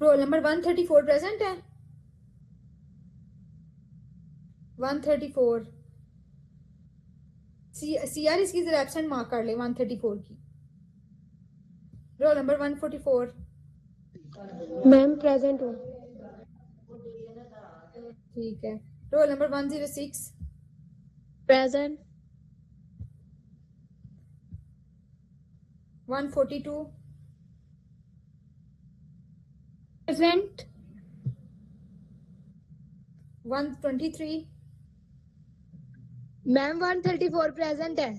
Roll number 134 present है। 134 CR इसकी जरा एब्सेंट मार्क कर ले 134 की। Roll number 144। मैम प्रेजेंट हूँ। ठीक है। Roll number 106। Present. 142। Present. 123। Ma'am 134 present है।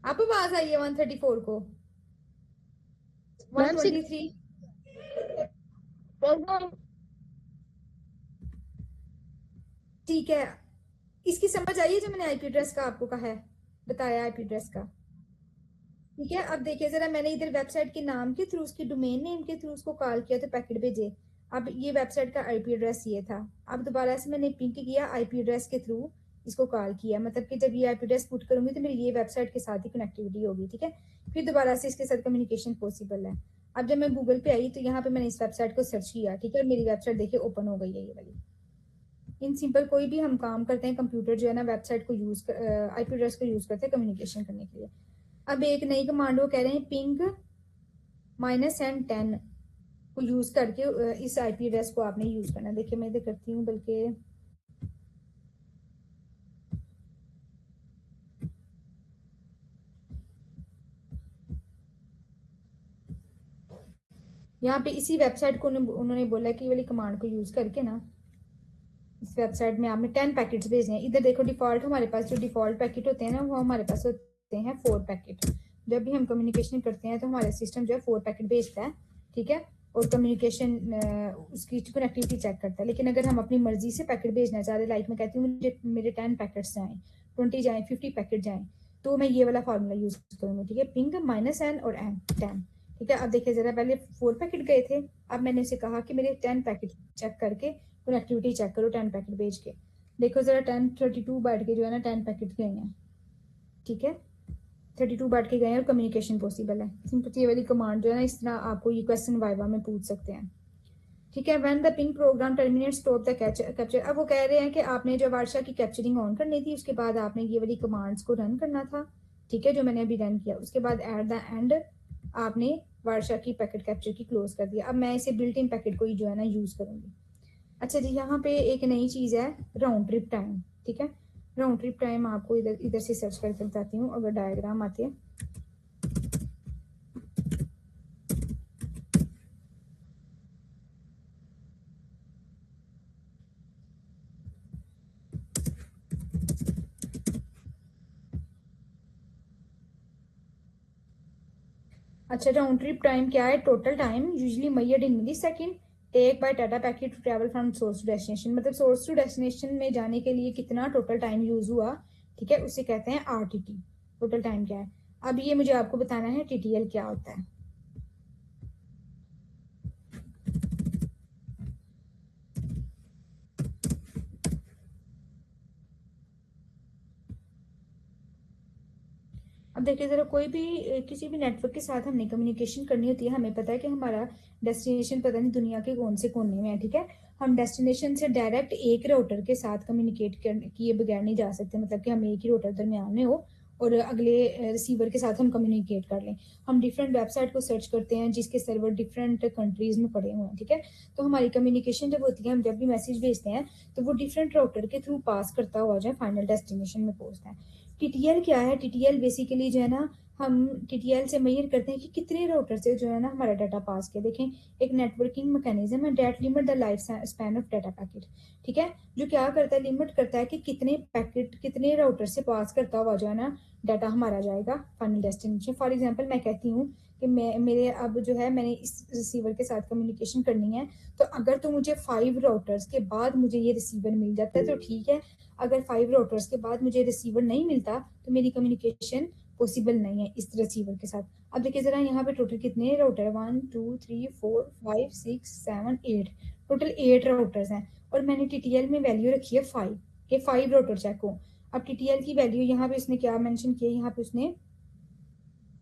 अब आवाज आई है 134 को। मैम 123। प्रेजेंट। ठीक है। इसकी समझ आई है जो मैंने आईपी एड्रेस का आपको कहा है, बताया आईपी एड्रेस का। ठीक है, अब देखिए जरा, मैंने इधर वेबसाइट के नाम के थ्रू, उसकी डोमेन नेम के थ्रू उसको कॉल किया तो पैकेट भेजे। अब ये वेबसाइट का आईपी एड्रेस ये था। अब दोबारा से मैंने पिंक किया, आईपी एड्रेस के थ्रू इसको कॉल किया, मतलब कि जब ये आईपी एड्रेस पुट करूंगी तो मेरी ये वेबसाइट के साथ ही कनेक्टिविटी होगी। ठीक है, फिर दोबारा से इसके साथ कम्युनिकेशन पॉसिबल है। अब जब मैं गूगल पे आई तो यहाँ पे मैंने इस वेबसाइट को सर्च किया। ठीक है, मेरी वेबसाइट देखिए ओपन हो गई है ये वाली। इन सिंपल कोई भी हम काम करते हैं, कंप्यूटर जो है ना वेबसाइट को यूज आईपी एड्रेस को यूज करते हैं कम्युनिकेशन करने के लिए। अब एक नई कमांड वो कह रहे हैं पिंग -10 को यूज करके इस आईपी एड्रेस को आपने यूज करना। देखिए मैं इधर करती हूँ, बल्कि यहाँ पे इसी वेबसाइट को उन्होंने बोला कि ये वाली कमांड को यूज करके ना इस वेबसाइट में आपने 10 पैकेट्स भेजने हैं। इधर देखो डिफॉल्ट हमारे पास जो डिफॉल्ट पैकेट होते हैं ना वो हमारे पास होते हैं 4 पैकेट। जब भी हम कम्युनिकेशन करते हैं तो हमारा सिस्टम जो है 4 पैकेट भेजता है। ठीक है, और कम्युनिकेशन उसकी कनेक्टिविटी चेक करता है। लेकिन अगर हम अपनी मर्जी से पैकेट भेजना चाह रहे, लाइक मैं कहती हूँ मुझे मेरे 10 पैकेट्स जाएं, 20 जाएं, 50 पैकेट जाएं, तो मैं ये वाला फॉर्मूला यूज करूंगी। ठीक है, पिंग -n और n 10। ठीक है, अब देखिए जरा, पहले 4 पैकेट गए थे, अब मैंने उसे कहा कि मेरे 10 पैकेट चेक करके कनेक्टिविटी चेक करो 10 पैकेट भेज के। देखो जरा 1032 बाइट के जो है ना 10 पैकेट गए हैं। ठीक है, 32 बाइट के गए हैं और कम्युनिकेशन पॉसिबल है। सिंपल ये वाली कमांड जो है ना, इस तरह आपको ये क्वेश्चन वाइवा में पूछ सकते हैं। ठीक है, when the ping program terminate stop the capture. अब वो कह रहे हैं कि आपने जो वर्षा की कैप्चरिंग ऑन करनी थी, उसके बाद आपने ये वाली कमांड्स को रन करना था। ठीक है, जो मैंने अभी रन किया, उसके बाद एट द एंड आपने वर्षा की पैकेट कैप्चर की क्लोज कर दिया। अब मैं इसे बिल्ट इन पैकेट को ही जो है ना यूज करूंगी। अच्छा जी, यहाँ पे एक नई चीज़ है, राउंड ट्रिप टाइम। ठीक है, राउंड ट्रिप टाइम आपको इधर इधर से सर्च करके बताती हूँ अगर डायग्राम आते हैं। अच्छा, राउंड ट्रिप टाइम क्या है? Total time usually measured in millisecond take by data packet to travel from source to destination. मतलब सोर्स टू डेस्टिनेशन में जाने के लिए कितना टोटल टाइम यूज हुआ। ठीक है, उसे कहते हैं आरटीटी। टोटल टाइम क्या है? अब ये मुझे आपको बताना है टीटीएल क्या होता है। अब देखिए जरा, कोई भी किसी भी नेटवर्क के साथ हमने कम्युनिकेशन करनी होती है, हमें पता है कि हमारा डेस्टिनेशन पता नहीं दुनिया के कौन से कोने में है। ठीक है, हम डेस्टिनेशन से डायरेक्ट एक राउटर के साथ कम्युनिकेट किए बगैर नहीं जा सकते, मतलब कि हम एक ही राउटर दरमियान में हो और अगले रिसीवर के साथ हम कम्युनिकेट कर लें। हम डिफरेंट वेबसाइट को सर्च करते हैं जिसके सर्वर डिफरेंट कंट्रीज में पड़े हुए हैं। ठीक है, तो हमारी कम्युनिकेशन जब होती है, हम जब भी मैसेज भेजते हैं तो वो डिफरेंट राउटर के थ्रू पास करता हुआ जो है फाइनल डेस्टिनेशन में पहुंचता है। टीटीएल क्या है? टीटीएल बेसिकली जो है ना, हम टीटीएल से मेजर करते हैं कि कितने राउटर से जो है ना हमारा डाटा पास किया। देखें, एक नेटवर्किंग मैकेनिज्म है that limit the lifespan of data packet. ठीक है, जो क्या करता है, लिमिट करता है कि कितने पैकेट कितने राउटर से पास करता हुआ जो है ना डाटा हमारा जाएगा फाइनल डेस्टिनेशन। फॉर एग्जाम्पल मैं कहती हूँ कि मैं मेरे अब जो है मैंने इस रिसीवर के साथ कम्युनिकेशन करनी है, तो अगर तो मुझे 5 राउटर्स के बाद मुझे ये रिसीवर मिल जाता है तो ठीक है। अगर 5 राउटर्स के बाद मुझे रिसीवर नहीं मिलता तो मेरी कम्युनिकेशन पॉसिबल नहीं है इस रिसीवर के साथ। अब देखिए जरा, यहाँ पे टोटल कितने राउटर है? 1 2 3 4 5 6 7 8, टोटल 8 राउटर्स हैं और मैंने टीटीएल में वैल्यू रखी है 5 के 5 राउटर चेक हो। अब टीटीएल की वैल्यू यहाँ पे उसने क्या मेंशन किया, यहाँ पे उसने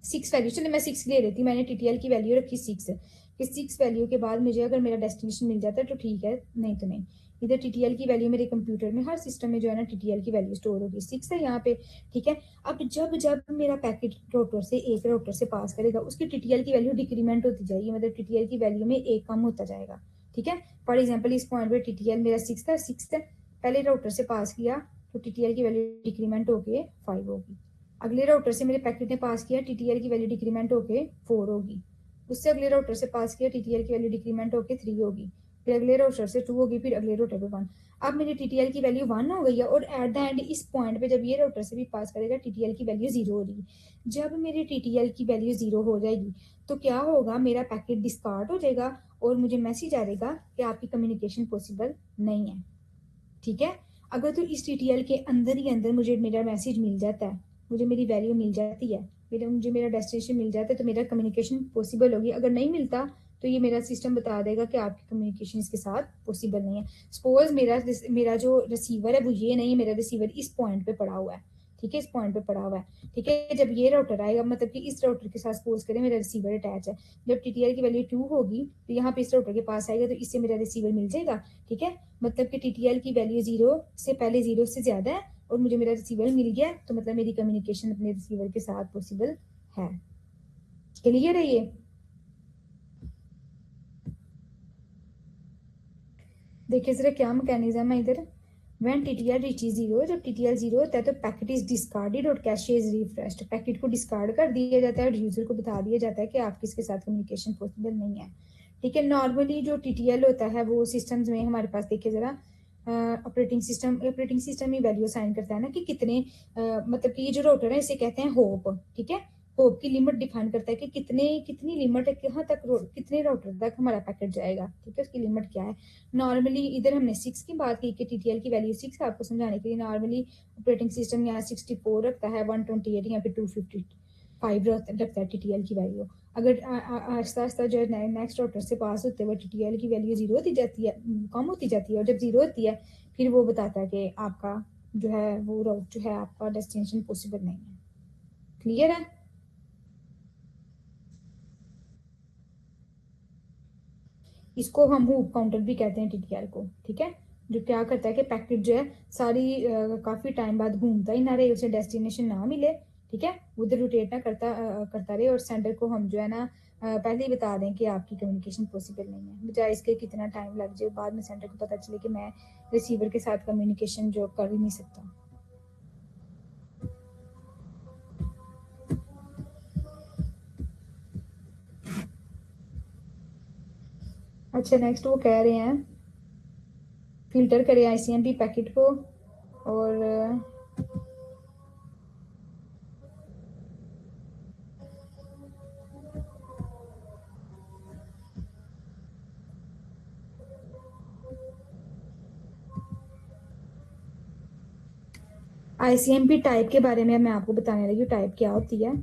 6 वैल्यू, चलिए मैं 6 ले लेती हूँ। मैंने टीटीएल की वैल्यू रखी 6 कि 6 वैल्यू के बाद मुझे अगर मेरा डेस्टिनेशन मिल जाता है तो ठीक है, नहीं तो नहीं। इधर टीटीएल की वैल्यू मेरे कंप्यूटर में हर सिस्टम में जो है ना टीटीएल की वैल्यू स्टोर होगी, 6 है यहाँ पे, ठीक है। अब जब जब मेरा पैकेट राउटर से एक राउटर से पास करेगा उसकी टीटीएल की वैल्यू डिक्रीमेंट होती जाएगी, मतलब टीटीएल की वैल्यू में एक कम होता जाएगा, ठीक है। फॉर एग्जाम्पल इस पॉइंट पे टीटीएल मेरा 6 है, पहले राउटर से पास किया तो टीटीएल की वैल्यू डिक्रीमेंट होके 5 होगी। अगले राउटर से मेरे पैकेट ने पास किया, टीटीएल की वैल्यू डिक्रीमेंट होके 4 होगी। उससे अगले राउटर से पास किया, टीटीएल की वैल्यू डिक्रीमेंट होके 3 होगी। फिर अगले राउटर से 2 होगी, फिर अगले राउटर पे 1। अब मेरी टीटीएल की वैल्यू 1 हो गई है, और एट द एंड इस पॉइंट पे जब ये राउटर से भी पास करेगा टीटीएल की वैल्यू 0 हो रही है। जब मेरी टीटीएल की वैल्यू 0 हो जाएगी तो क्या होगा, मेरा पैकेट डिस्कार्ड हो जाएगा और मुझे मैसेज आएगा कि आपकी कम्युनिकेशन पॉसिबल नहीं है, ठीक है। अगर तो इस टीटीएल के अंदर ही अंदर मुझे मेरा मैसेज मिल जाता है, मुझे मेरी वैल्यू मिल जाती है, मुझे मेरा डेस्टिनेशन मिल जाता है, तो मेरा कम्युनिकेशन पॉसिबल होगी। अगर नहीं मिलता तो ये मेरा सिस्टम बता देगा कि आपकी कम्युनिकेशन इसके साथ पॉसिबल नहीं है। सपोज मेरा जो रिसीवर है वो ये नहीं, मेरा रिसीवर इस पॉइंट पे पड़ा हुआ है, ठीक है, इस पॉइंट पे पड़ा हुआ है, ठीक है। जब ये राउटर आएगा, मतलब कि इस राउटर के साथ सपोज करें मेरा रिसीवर अटैच है, जब टीटीएल की वैल्यू 2 होगी तो यहाँ पे इस राउटर के पास आएगा तो इससे मेरा रिसीवर मिल जाएगा, ठीक है। मतलब कि टीटीएल की वैल्यू 0 से पहले 0 से ज्यादा है और मुझे मेरा रिसीवर मिल गया, तो मतलब मेरी कम्युनिकेशन अपने रिसीवर के साथ पॉसिबल है। क्लियर है ये? देखिए जरा क्या मैकेनिज्म है इधर। व्हेन टीटीएल रीचेज 0, जब टीटीएल 0 होता है तो पैकेट इज डिस्कार्डेड और कैशे इज रिफ्रेश्ड। पैकेट को डिस्कार्ड कर दिया जाता है और यूजर को बता दिया जाता है कि आपके इसके साथ कम्युनिकेशन पॉसिबल नहीं है, ठीक है। नॉर्मली जो टीटीएल होता है वो सिस्टम्स में हमारे पास, देखिए जरा, ऑपरेटिंग सिस्टम ही वैल्यू असाइन करता है ना कि कितने मतलब कि ये जो राउटर है इसे कहते हैं होप, ठीक है। होप की लिमिट डिफाइन करता है कि कितनी लिमिट है, कहाँ तक कितने राउटर तक हमारा पैकेट जाएगा, ठीक है, उसकी लिमिट क्या है। नॉर्मली इधर हमने 6 की बात की कि टीटीएल की वैल्यू 6 है, आपको समझाने के लिए। नॉर्मली ऑपरेटिंग सिस्टम यहाँ 64 रखता है, 128 यहाँ पे 255 रखता है टीटीएल की वैल्यू। अगर आहिस्ता आहिस्ता जो है नेक्स्ट राउटर से पास होते हुए टीटीएल की वैल्यू 0 होती जाती है, कम होती जाती है, और जब 0 होती है फिर वो बताता है कि आपका जो है वो राउट जो है आपका डेस्टिनेशन पॉसिबल नहीं है। क्लियर है? इसको हम हूप काउंटर भी कहते हैं टीटीएल को, ठीक है। जो क्या करता है कि पैकेट जो है सारी काफी टाइम बाद घूमता ही ना रहे, उसे डेस्टिनेशन ना मिले, ठीक है, उधर रोटेट ना करता रहे, और सेंडर को हम जो है ना पहले ही बता दें कि आपकी कम्युनिकेशन पॉसिबल नहीं है, बजाय इसके कितना टाइम लग जाए बाद में सेंडर को पता चले कि मैं रिसीवर के साथ कम्युनिकेशन जो कर ही नहीं सकता। अच्छा, नेक्स्ट वो कह रहे हैं फिल्टर करें आईसीएमपी पैकेट को, और आईसीएमपी टाइप के बारे में मैं आपको बताने लगी हूँ, टाइप क्या होती है।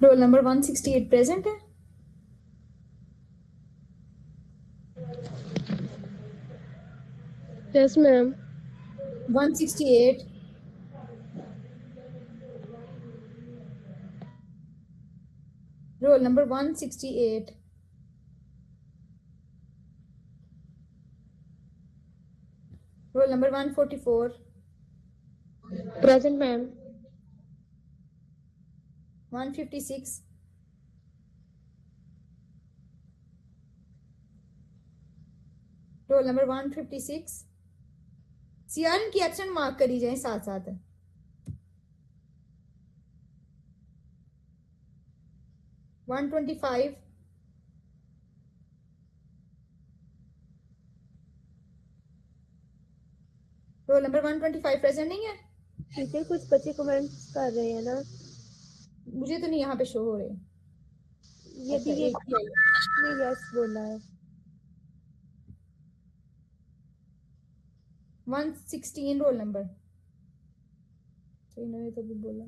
रोल नंबर 168 प्रेजेंट है? Yes, ma'am. 168 roll number 168 roll number 144 Present, ma'am. 156 roll number 156 CR इनकी एब्सेंट मार्क करी जाए साथ साथ। 125 रोल नंबर 125 प्रेजेंट नहीं है? टीचर कुछ बच्चे कमेंट्स कर रहे हैं ना, मुझे तो नहीं यहाँ पे शो हो रहे। ये अच्छा, भी ये एक ही है। ने यस बोला है। 116 रोल नंबर, तो इन्होंने तो भी बोला।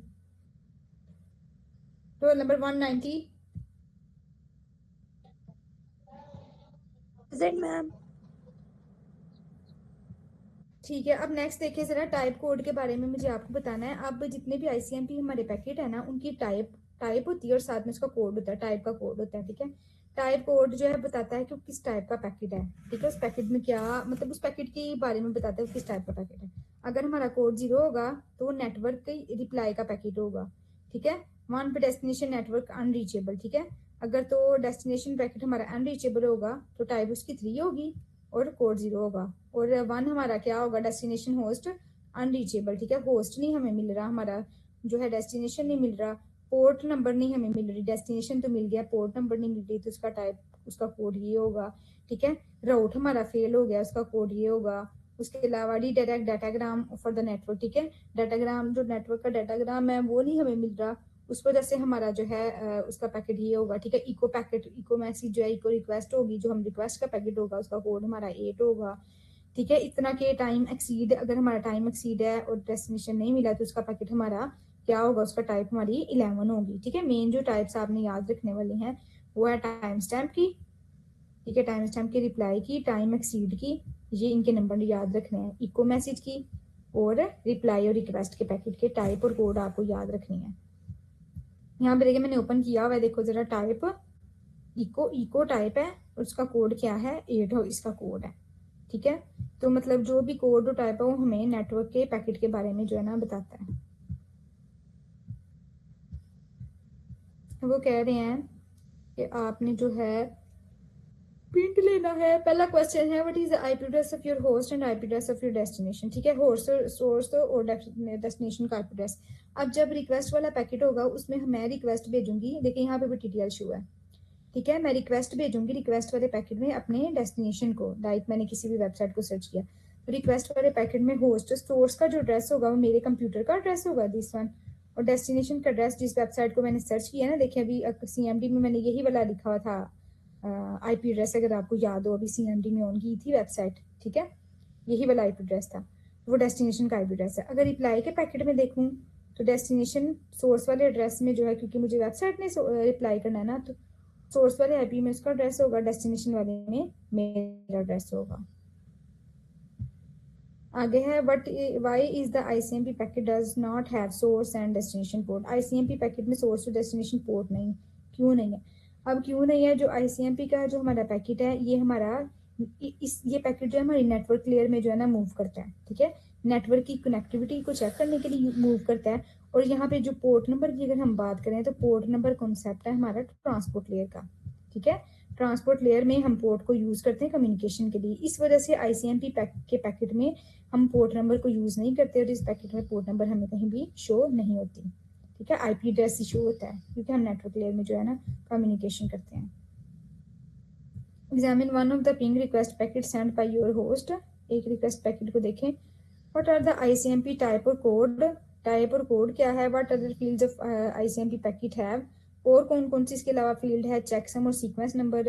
Roll number 190 present, ma'am. ठीक है। अब नेक्स्ट देखिए जरा, टाइप कोड के बारे में मुझे आपको बताना है। अब जितने भी आईसीएमपी हमारे पैकेट है ना, उनकी टाइप टाइप होती है और साथ में उसका कोड होता है, टाइप का कोड होता है। ठीक है, टाइप कोड जो है बताता है कि किस टाइप का पैकेट है। ठीक है, उस पैकेट में क्या मतलब उस पैकेट के बारे में बताता है किस टाइप का पैकेट है। अगर हमारा कोड 0 होगा तो नेटवर्क के रिप्लाई का पैकेट होगा। ठीक है, 1 पे डेस्टिनेशन नेटवर्क अनरीचेबल। ठीक है, अगर तो डेस्टिनेशन पैकेट हमारा अनरीचेबल होगा तो टाइप उसकी 3 होगी और कोड 0 होगा। और 1 हमारा क्या होगा, डेस्टिनेशन होस्ट अनरीचेबल। ठीक है, होस्ट नहीं हमें मिल रहा, हमारा जो है डेस्टिनेशन नहीं मिल रहा, पोर्ट नंबर नहीं हमें मिल रही, डेस्टिनेशन तो मिल गया, पोर्ट नंबर नहीं मिल रही, तो उसका टाइप उसका कोड ये होगा। ठीक है, राउट हमारा फेल हो गया, उसका कोड ये होगा। उसके अलावा direct datagram for the network. ठीक है, डाटाग्राम जो नेटवर्क का डाटाग्राम है वो नहीं हमें मिल रहा, उस वजह से हमारा जो है उसका पैकेट ये होगा। ठीक है, इको पैकेट, इको मैसेज जो है, इको रिक्वेस्ट होगी, जो हम रिक्वेस्ट का पैकेट होगा उसका कोड हमारा 8 होगा। ठीक है, इतना के टाइम एक्सीड, अगर हमारा टाइम एक्सीड है और डेस्टिनेशन नहीं मिला तो उसका पैकेट हमारा क्या होगा, उसका टाइप हमारी 11 होगी। ठीक है, मेन जो टाइप्स आपने याद रखने वाली हैं वो है टाइम स्टैम्प की, ठीक है, टाइम स्टैम्प की, रिप्लाई की, टाइम एक्सीड की, ये इनके नंबर याद रखने हैं, इको मैसेज की और रिप्लाई और रिक्वेस्ट के पैकेट के टाइप और कोड आपको याद रखनी है। यहाँ पे देखिए मैंने ओपन किया हुआ है, देखो जरा, टाइप इको, इको टाइप है और उसका कोड क्या है, 8 हो इसका कोड है। ठीक है, तो मतलब जो भी कोड और टाइप है वो हमें नेटवर्क के पैकेट के बारे में जो है ना बताता है। वो कह रहे हैं कि आपने जो है प्रिंट लेना है। पहला क्वेश्चन है, what is the IP address of your host and IP address of your destination. ठीक है, होस्ट सोर्स और डेस्टिनेशन का आईपी एड्रेस। अब जब रिक्वेस्ट वाला पैकेट होगा उसमें मैं रिक्वेस्ट भेजूंगी, देखिए यहाँ पे भी टीटीएल शो है। ठीक है, मैं रिक्वेस्ट भेजूंगी, रिक्वेस्ट वाले पैकेट में अपने डेस्टिनेशन को, लाइक मैंने किसी भी वेबसाइट को सर्च किया तो रिक्वेस्ट वाले पैकेट में होस्ट सोर्स का जो एड्रेस होगा वो मेरे कंप्यूटर का एड्रेस होगा, दिस वन। और डेस्टिनेशन का एड्रेस जिस वेबसाइट को मैंने सर्च किया ना, देखिए अभी सीएमडी में मैंने यही वाला लिखा हुआ था आईपी एड्रेस, अगर आपको याद हो, अभी सीएमडी में ऑन की थी वेबसाइट। ठीक है, यही वाला आईपी एड्रेस था, वो डेस्टिनेशन का आईपी एड्रेस है। अगर रिप्लाई के पैकेट में देखूँ तो डेस्टिनेशन सोर्स वाले एड्रेस में जो है, क्योंकि मुझे वेबसाइट में रिप्लाई करना है ना, तो सोर्स वाले आईपी में उसका एड्रेस होगा, डेस्टिनेशन वाले में मेरा एड्रेस होगा। आगे है, but why is the ICMP packet does not have source and destination port. ICMP packet में सोर्स और डेस्टिनेशन पोर्ट नहीं, क्यों नहीं है? अब क्यों नहीं है, जो आईसीएमपी का जो हमारा पैकेट है ये हमारा ये पैकेट जो है हमारी नेटवर्क लेयर में जो है ना मूव करता है। ठीक है, नेटवर्क की कनेक्टिविटी को चेक करने के लिए मूव करता है। और यहाँ पे जो पोर्ट नंबर की अगर हम बात करें तो पोर्ट नंबर कॉन्सेप्ट है हमारा ट्रांसपोर्ट लेयर का। ठीक है, ट्रांसपोर्ट लेयर में हम पोर्ट को यूज करते हैं कम्युनिकेशन के लिए, इस वजह से आईसीएमपी के पैकेट में हम पोर्ट नंबर को यूज नहीं करते और इस पैकेट में पोर्ट नंबर हमें कहीं भी शो नहीं होती। ठीक है, आईपी एड्रेस ही शो होता है क्योंकि हम नेटवर्क लेयर में जो है ना कम्युनिकेशन करते हैं। Examine one of the ping request packet send by your host. एक रिक्वेस्ट पैकेट को देखें। What are the ICMP type और कोड, टाइप और कोड क्या है, what other fields of ICMP packet have, और कौन कौन सी इसके अलावा फील्ड है, चेकसम और सीक्वेंस नंबर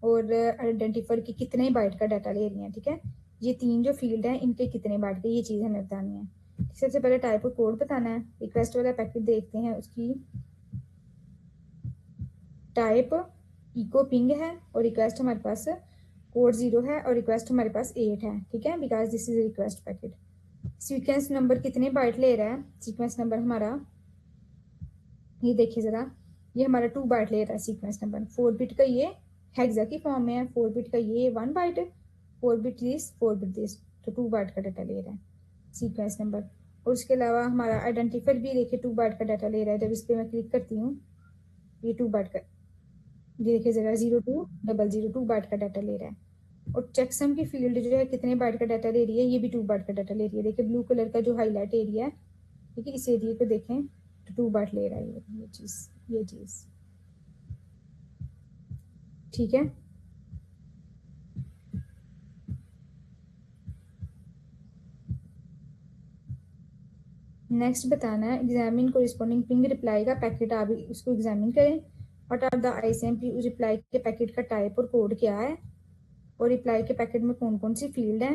और आइडेंटिफायर की कितने बाइट का डाटा ले रही है। ठीक है, ये 3 जो फील्ड है इनके कितने बाइट के, ये चीज हमें बतानी है। सबसे पहले टाइप और कोड बताना है। रिक्वेस्ट वाला पैकेट देखते हैं उसकी टाइप इको पिंग है और रिक्वेस्ट हमारे पास कोड 0 है और रिक्वेस्ट हमारे पास 8 है, ठीक है, because this is request packet. Sequence number कितने बाइट ले रहा है? सीक्वेंस नंबर हमारा, ये देखिए जरा, ये हमारा 2 बाइट ले रहा है सीक्वेंस नंबर। 4 बिट का ये हेक्सा की फॉर्म में है, 4 बिट का ये 1 byte, 4 bit this, 4 bit this, तो 2 बाइट का डाटा ले रहा है सीक्वेंस नंबर। और उसके अलावा हमारा आइडेंटिफायर भी देखिए 2 बाइट का डाटा ले रहा है। जब इस पर मैं क्लिक करती हूँ, ये 2 बाइट का, ये देखिए जरा 0200 2 बाइट का डाटा ले रहा है। और चेकसम की फील्ड जो है कितने बाइट का डाटा ले रही है? ये भी 2 बाइट का डाटा ले रही है। देखिए ब्लू कलर का जो हाईलाइट एरिया है, ठीक है, इस एरिया को देखें तो 2 बाइट ले रहा है ये चीज, ठीक है। नेक्स्ट बताना है एग्जामिन कोरिस्पोंडिंग पिंग रिप्लाई का पैकेट, आप उसको एग्जामिन करें। What are the ICMP reply के पैकेट का टाइप और कोड क्या है, और रिप्लाई के पैकेट में कौन कौन सी फील्ड है,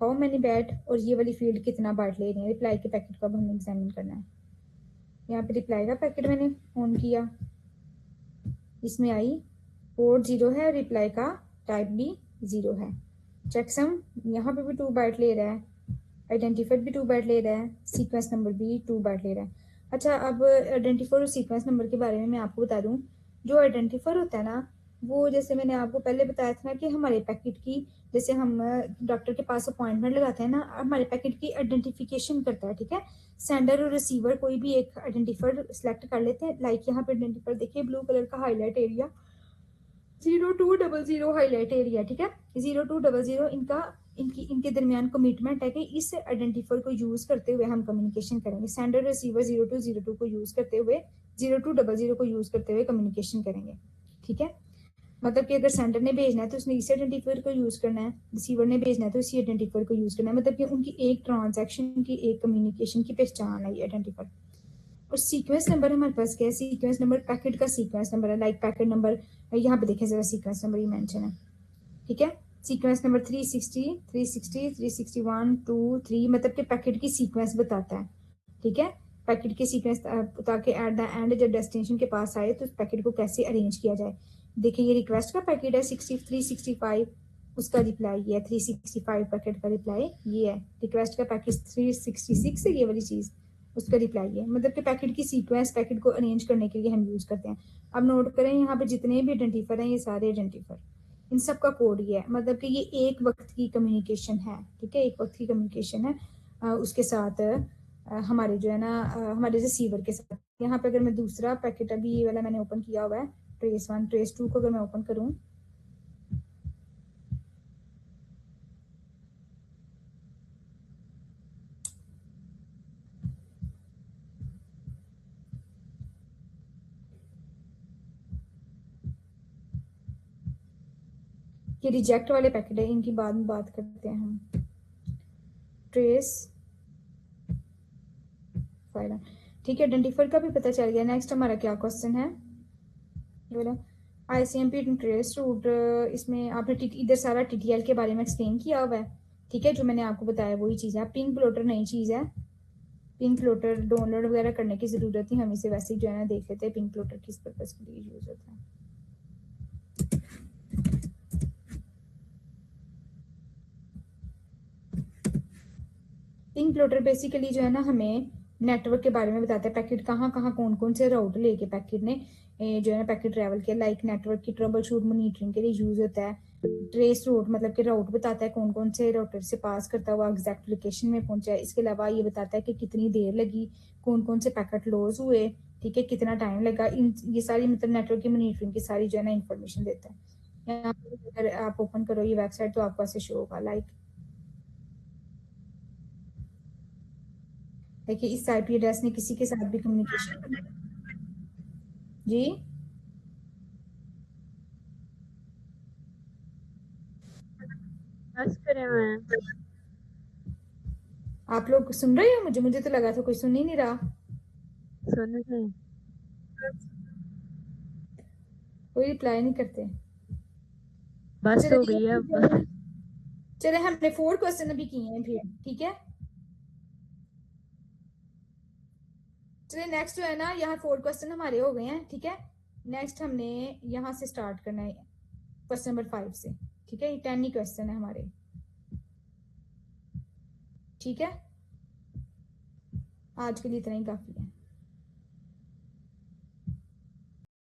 हाउ मेनी बाइट, और ये वाली फील्ड कितना बाइट ले रही है। रिप्लाई के पैकेट को अब हमें एग्जामिन करना है। यहाँ पे रिप्लाई का पैकेट मैंने ऑन किया, इसमें आई कोड 0 है, रिप्लाई का टाइप भी 0 है। चेकसम यहाँ पे भी 2 बाइट ले रहा है, आइडेंटिफायर भी 2 बाइट ले रहा है, सीक्वेंस नंबर भी 2 बाइट ले रहा है। अच्छा, अब आइडेंटिफायर और सीक्वेंस नंबर के बारे में मैं आपको बता दूं। जो आइडेंटिफायर होता है ना, वो जैसे मैंने आपको पहले बताया था ना कि हमारे पैकेट की, जैसे हम डॉक्टर के पास अपॉइंटमेंट लगाते हैं ना, हमारे पैकेट की आइडेंटिफिकेशन करता है, ठीक है। सेंडर और रिसीवर कोई भी एक आइडेंटिफायर सेलेक्ट कर लेते हैं। लाइक यहाँ पे आइडेंटिफायर देखिए, ब्लू कलर का हाईलाइट एरिया 0200 हाईलाइट एरिया, ठीक है। 0200 इनके दरमियान कमिटमेंट है कि इस आइडेंटिफायर को यूज करते हुए हम कम्युनिकेशन करेंगे। सेंडर रिसीवर 0202 को यूज करते हुए, 0200 को यूज करते हुए कम्युनिकेशन करेंगे, ठीक है। मतलब कि अगर सेंडर ने भेजना है तो उसने इस आइडेंटिफायर को यूज करना है, रिसीवर ने भेजना है तो इसी आइडेंटिफायर को यूज करना है। मतलब कि उनकी एक ट्रांजैक्शन की, एक कम्युनिकेशन की पहचान है ये आइडेंटिफायर। और सीक्वेंस नंबर हमारे पास क्या है? सीक्वेंस नंबर पैकेट का सीक्वेंस नंबर है। लाइक पैकेट नंबर यहाँ पे देखें जरा, सीक्वेंस नंबर ये मेंशन है, ठीक है। सीक्वेंस नंबर 360, 360, 361, 2, 3, मतलब कि पैकेट की सीक्वेंस बताता है, ठीक है। पैकेट की सीक्वेंस ताकि एट द एंड जब डेस्टिनेशन के पास आए तो उस पैकेट को कैसे अरेंज किया जाए। देखिए ये रिक्वेस्ट का पैकेट है 365, उसका रिप्लाई ये है 365 पैकेट का रिप्लाई ये है। रिक्वेस्ट का पैकेट 366 है, ये वाली चीज, उसका रिप्लाई है। मतलब कि पैकेट की सीक्वेंस, पैकेट को अरेंज करने के लिए हम यूज करते हैं। अब नोट करें यहाँ पे जितने भी आइडेंटिफायर हैं, ये सारे आइडेंटिफायर, इन सब का कोड ये है। मतलब कि ये एक वक्त की कम्युनिकेशन है, ठीक है, एक वक्त की कम्युनिकेशन है उसके साथ हमारे जो है ना, हमारे रिसीवर के साथ। यहाँ पे अगर मैं दूसरा पैकेट, अभी ये वाला मैंने ओपन किया हुआ है, ट्रेस 1, ट्रेस 2 को अगर मैं ओपन करूँ, ये रिजेक्ट वाले पैकेट है, इनकी बाद में बात करते हैं हम। ट्रेस फाइल, ठीक है, आइडेंटिफायर का भी पता चल गया। नेक्स्ट हमारा क्या क्वेश्चन है, ये वाला आईसीएमपी ट्रेस रूट। इसमें आपने इधर सारा टीटीएल के बारे में एक्सप्लेन किया हुआ है, ठीक है, जो मैंने आपको बताया वही चीज़ है। पिंग प्लॉटर नई चीज़ है, पिंग प्लॉटर डाउनलोड वगैरह करने की जरूरत नहीं, हम इसे वैसे ही जो है ना देख लेते हैं पिंग प्लॉटर किस पर्पज के लिए यूज होता है। पिंग प्लॉटर बेसिकली जो है ना हमें नेटवर्क के बारे में बताता है, पैकेट कहाँ कहाँ कौन कौन से राउट लेके पैकेट ने जो है ना पैकेट ट्रेवल किया। लाइक नेटवर्क की ट्रबल शूट मॉनिटरिंग के लिए यूज होता है। ट्रेस रूट मतलब कि राउट बताता है कौन कौन से राउटर से पास करता हुआ एग्जैक्ट लोकेशन में पहुंचा है। इसके अलावा ये बताता है कि कितनी देर लगी, कौन कौन से पैकेट लॉस हुए, ठीक है, कितना टाइम लगा। इन ये सारी मतलब नेटवर्क की मॉनिटरिंग की सारी जो है ना इन्फॉर्मेशन देता है। यहाँ पे अगर आप ओपन करो ये वेबसाइट तो आपको ऐसे शो होगा। लाइक देखिए इस आईपी एड्रेस ने किसी के साथ भी कम्युनिकेशन, जी बस करें मैम। आप लोग सुन रहे हो? मुझे तो लगा था कोई सुन ही नहीं रहा, सुन रहे कोई रिप्लाई नहीं करते। बस चले हो गई है अब। चले हमने 4 क्वेश्चन अभी किए हैं फिर, ठीक है। चलिए नेक्स्ट जो है ना, यहाँ 4 क्वेश्चन हमारे हो गए हैं, ठीक है। नेक्स्ट हमने यहाँ से स्टार्ट करना है क्वेश्चन नंबर 5 से। ठीक है, ये 10 ही क्वेश्चन है हमारे। ठीक है, आज के लिए इतना ही काफी है।